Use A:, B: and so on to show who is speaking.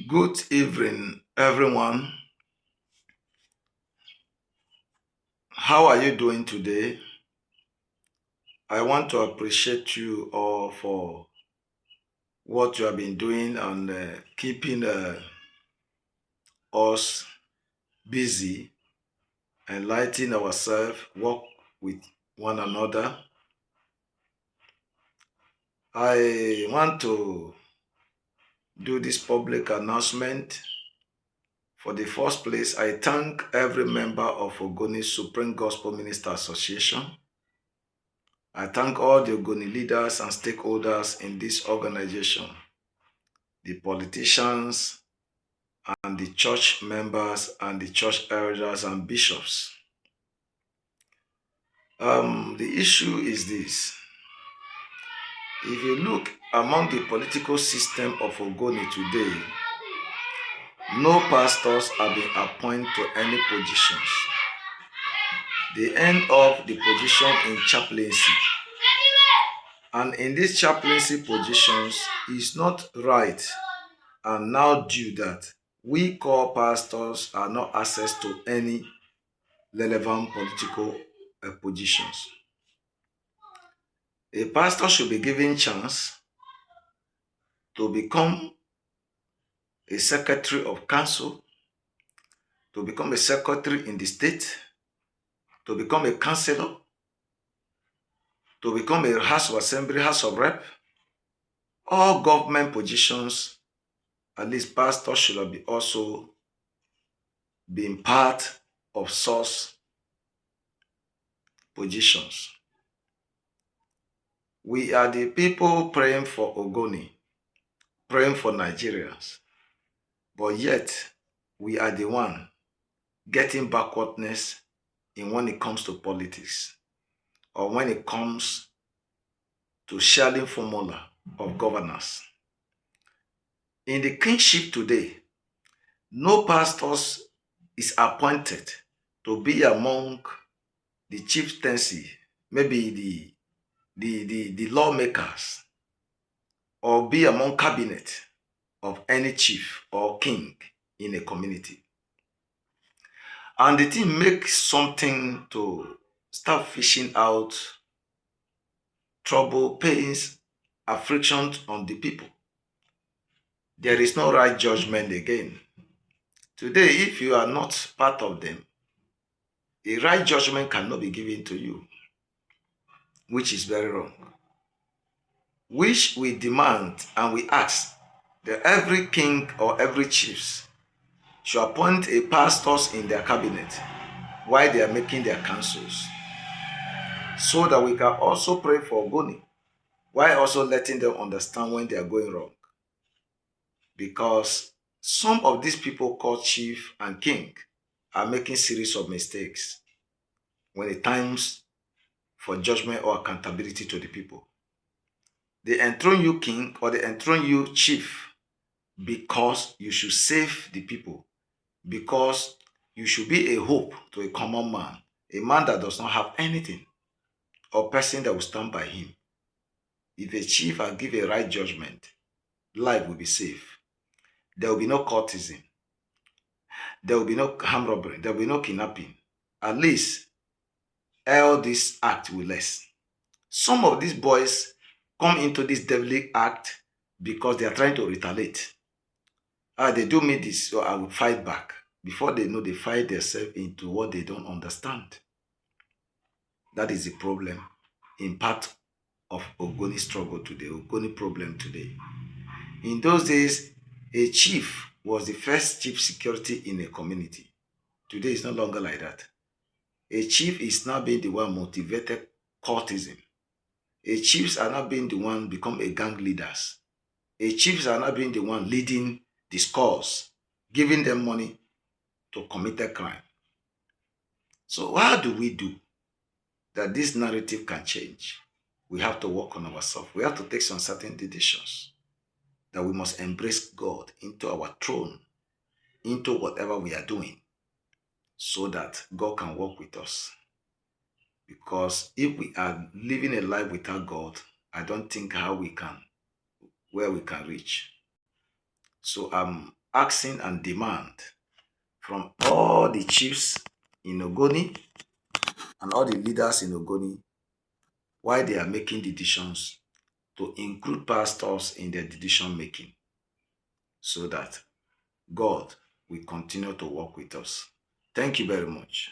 A: Good evening, everyone. How are you doing today? I want to appreciate you all for what you have been doing and keeping us busy, enlightening ourselves, work with one another. I want to do this public announcement. For the first place, I thank every member of Ogoni Supreme Gospel Minister Association. I thank all the Ogoni leaders and stakeholders in this organization, the politicians and the church members and the church elders and bishops. The issue is this. If you look among the political system of Ogoni today, no pastors have been appointed to any positions. They end up the position in chaplaincy. And in these chaplaincy positions, it's not right and now due that we call pastors are not access to any relevant political positions. A pastor should be given chance to become a secretary of council, to become a secretary in the state, to become a councillor, to become a House of Assembly, House of Rep. All government positions, at least pastors should be also being part of source positions. We are the people praying for Ogoni, praying for Nigerians, but yet we are the one getting backwardness in when it comes to politics or when it comes to sharing formula of governance. In the kingship today, no pastors is appointed to be among the chieftaincy, maybe the lawmakers, or be among cabinet of any chief or king in a community. And the thing makes something to start fishing out trouble, pains, afflictions on the people. There is no right judgment again. Today, if you are not part of them, a right judgment cannot be given to you, which is very wrong. Which we demand and we ask that every king or every chiefs should appoint a pastors in their cabinet while they are making their councils, so that we can also pray for Ogoni while also letting them understand when they are going wrong. Because some of these people called chief and king are making series of mistakes when it times for judgment or accountability to the people. They enthrone you king or they enthrone you chief because you should save the people, because you should be a hope to a common man, a man that does not have anything, or person that will stand by him. If a chief and give a right judgment, life will be safe. There will be no courtesan. There will be no armed robbery. There will be no kidnapping. At least all this act will less. Some of these boys come into this devilly act because they are trying to retaliate. They do me this, so I will fight back. Before they know, they fight themselves into what they don't understand. That is the problem in part of Ogoni struggle today, Ogoni problem today. In those days, a chief was the first chief security in a community. Today, it's no longer like that. A chief is now being the one motivated courtesan. A chiefs are not being the one become a gang leaders. A chiefs are not being the one leading the scores, giving them money to commit a crime. So how do we do that this narrative can change? We have to work on ourselves. We have to take some certain decisions that we must embrace God into our throne, into whatever we are doing, so that God can work with us. Because if we are living a life without God, I don't think where we can reach. So asking and demand from all the chiefs in Ogoni and all the leaders in Ogoni why they are making decisions to include pastors in their decision making so that God will continue to work with us. Thank you very much.